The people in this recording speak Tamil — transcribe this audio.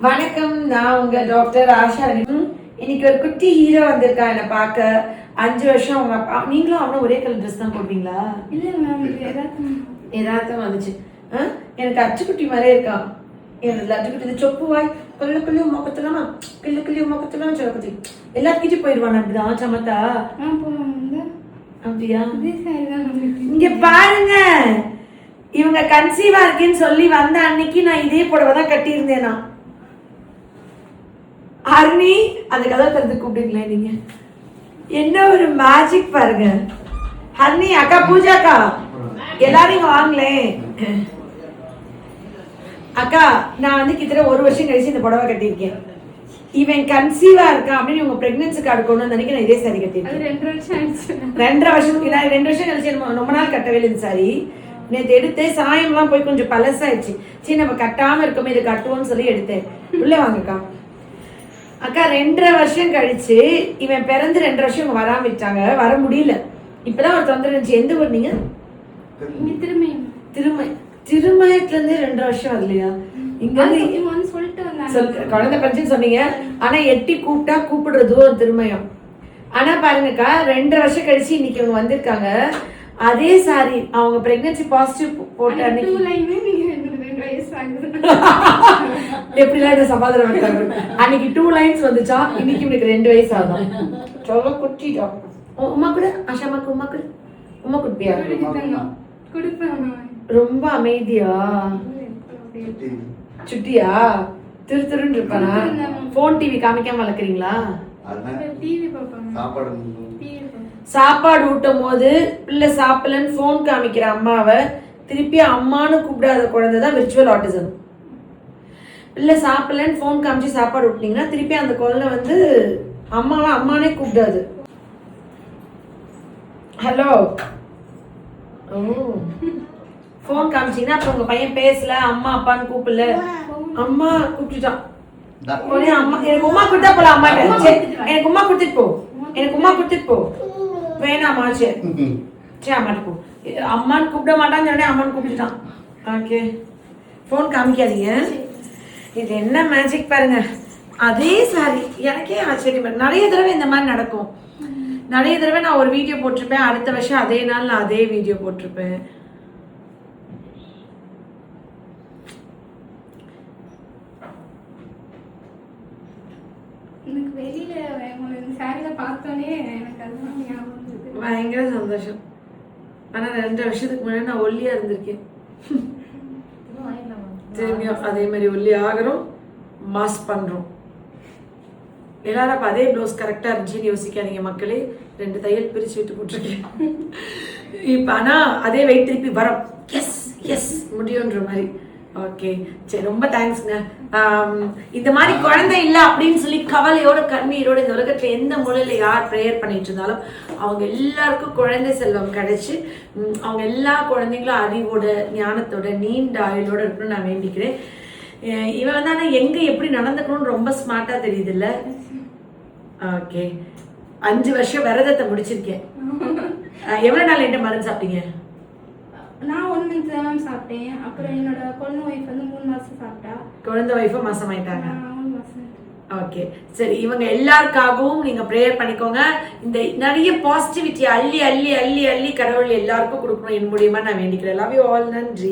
வணக்கம், நான் உங்க டாக்டர் ஆஷா. இன்னைக்கு ஒரு குட்டி ஹீரோ வந்திருக்கா என்ன பார்க்க. 5 வருஷம் அவங்க அப்பா. நீங்களும் அவனும் ஒரே கலர் ட்ரெஸ் தான் போடுவீங்களா? இல்ல மேம், எதார்த்தம் வந்துச்சு. எனக்கு அச்சுக்குட்டி மாதிரியே இருக்கான். எனக்கு அச்சுக்குட்டி சொப்பு வாய் கிள்ளு மொக்கத்துலாமா கிள்ளு மொக்கத்துலாம் சொல்லப்பத்தி எல்லாத்துக்கிட்டும் போயிடுவான். அப்படிதான் சமத்தா. அப்படியா? இங்க பாருங்க, இவங்க கன்சீவா இருக்கேன்னு சொல்லி வந்த அன்னைக்கு நான் இதே புடவை தான் கட்டியிருந்தேனா. ஹர்னி, அந்த கதை திறந்து கூப்பிடுங்களே நீங்க. என்ன ஒரு மேஜிக் பாருங்க. ஹர்னி அக்கா, பூஜாக்கா, எல்லாரும் வாங்களே. அக்கா, நான் வந்து கிட்டத்தட்ட 1 வருஷம் கழிச்சு இந்த புடவை கட்டியிருக்கேன். இவன் கன்சீவா இருக்கான் அப்படின்னு உங்க பிரெக்னன்சி கார்டு கொண்டு வந்து அன்னைக்கு நான் இதே சாரி கட்டியிருக்கேன். 2 வருஷம் ஆயிடுச்சு. 2.5 வருஷத்துக்கு நான் 2 வருஷம் கழிச்சு ரொம்ப நாள் கட்டவே இல்லை இந்த சாரி. நேற்று எடுத்தேன், சாயம்லாம் போய் கொஞ்சம் பழசாயிடுச்சு. சரி, நம்ம கட்டாம இருக்கோமே, இதை கட்டுவோம்னு சொல்லி எடுத்தேன். உள்ள வாங்கக்கா. அக்கா, 2.5 வருஷம் கழிச்சு இவன் பிறந்து 2 வருஷம் இவங்க வராம விட்டாங்க. வர முடியல. இப்பதான் ஒரு தொந்தரவு இருந்துச்சு. எந்த ஊர் நீங்க? திருமயத்துல இருந்து 2 வருஷம் வரலையா? இங்க குழந்தை பரிச்சுன்னு சொன்னீங்க. ஆனா எட்டி கூப்பிட்டா கூப்பிடுற தூரம் திருமயம். ஆனா பாருங்கக்கா, 2.5 வருஷம் கழிச்சு இன்னைக்கு இவங்க வந்திருக்காங்க. அதே சாரி அவங்க பிரெக்னன்சி பாசிட்டிவ் போட்ட அன்னைக்கு எப்படிலாம் சமாதானம் பண்ணிட்டாங்க. அன்னைக்கு 2 லைன்ஸ் வந்துச்சா, இன்னைக்கு இவனுக்கு 2 வயசு ஆகும். சொல்ல குட்டிட்டா. உமா கூட ஆஷாமாக்கு உமா கூட உமா குட்டியா? ரொம்ப அமைதியா சுட்டியா திருன்னு இருப்பானா? போன் டிவி காமிக்காம வளர்க்குறீங்களா? சாப்பாடு ஊட்டும் போது பிள்ளை சாப்பிடலன்னு போன் காமிக்கிற அம்மாவை திருப்பி அம்மானு கூப்பிடாத குழந்தைதான் விர்ச்சுவல் ஆட்டிசம். பிள்ளை சாப்பிடலன்னு போன் காமிச்சு சாப்பாடு ஊட்டினீங்கன்னா திருப்பி அந்த குழந்தை வந்து அம்மாவை அம்மானே கூப்பிடாது. ஹலோ, போன் காமிச்சீங்கன்னா அப்ப உங்க பையன் பேசல, அம்மா அப்பான்னு கூப்பிடல, அம்மா கூப்பிட்டுட்டான். அம்மா எனக்கு உமா கொடுத்தா போல. அம்மா எனக்கு உமா கொடுத்துட்டு போ, எனக்கு உமா கொடுத்துட்டு போ. வேணாமா? சரி அம்மாட்டு போ. அம்மான்னு கூப்பிட மாட்டான்னு சொன்னே, அம்மான்னு கூப்பிட்டுட்டான். Okay, phone காமிக்காதீங்க. இது என்ன மேஜிக் பாருங்க. அதே சாரி எனக்கே ஆச்சரியம். நிறைய தடவை இந்த மாதிரி நடக்கும். நிறைய தடவை நான் ஒரு வீடியோ போட்டிருப்பேன், அடுத்த வருஷம் அதே நாள் நான் அதே வீடியோ போட்டிருப்பேன். பயங்கர சந்தோஷம். ஆனா 2 வருஷத்துக்கு முன்னாடி நான் ஒல்லியா இருந்திருக்கேன். சரிங்க, அதே மாதிரி ஒல்லி ஆகிறோம், மாஸ் பண்றோம். எல்லாரும் அப்ப அதே ப்ளவுஸ் கரெக்டா இருந்துச்சுன்னு யோசிக்காதீங்க மக்களே. 2 தையல் பிரிச்சு விட்டு போட்டிருக்கேன். இப்ப ஆனா அதே வெயிட் திருப்பி வரோம். எஸ் எஸ் முடியுன்ற மாதிரி. ஓகே, சரி, ரொம்ப தேங்க்ஸ்ங்க. இந்த மாதிரி குழந்தை இல்லை அப்படின்னு சொல்லி கவலையோட கண்ணீரோட இந்த உலகத்துல எந்த மூலையில யார் ப்ரேயர் பண்ணிட்டு இருந்தாலும் அவங்க எல்லாருக்கும் குழந்தை செல்வம் கிடைச்சு அவங்க எல்லா குழந்தைங்களும் அறிவோட ஞானத்தோட நீண்ட ஆயுளோட இருக்கணும்னு நான் வேண்டிக்கிறேன். இவன் வந்து ஆனா எங்க எப்படி நடந்துக்கணும்னு ரொம்ப ஸ்மார்ட்டா தெரியுது இல்ல? ஓகே, 5 வருஷம் விரதத்தை முடிச்சிருக்கேன். எவ்வளவு நாள் என்ன மருந்து சாப்பிட்டீங்க? நான் 1 மந்த் தான் சாப்பிட்டேன். அப்புறம் என்னோட குழந்தை வைஃப் வந்து 3 மாசம் சாப்பிட்டா. குழந்தை வைஃபும் மாசம் ஆயிட்டாங்க. ஓகே, சரி, இவங்க எல்லாருக்காகவும் நீங்க ப்ரேயர் பண்ணிக்கோங்க. இந்த நிறைய பாசிட்டிவிட்டி அள்ளி அள்ளி அள்ளி அள்ளி கடவுள் எல்லாருக்கும் கொடுக்கணும் என் மூலியமா நான் வேண்டிக்கிறேன். Love you all. நன்றி.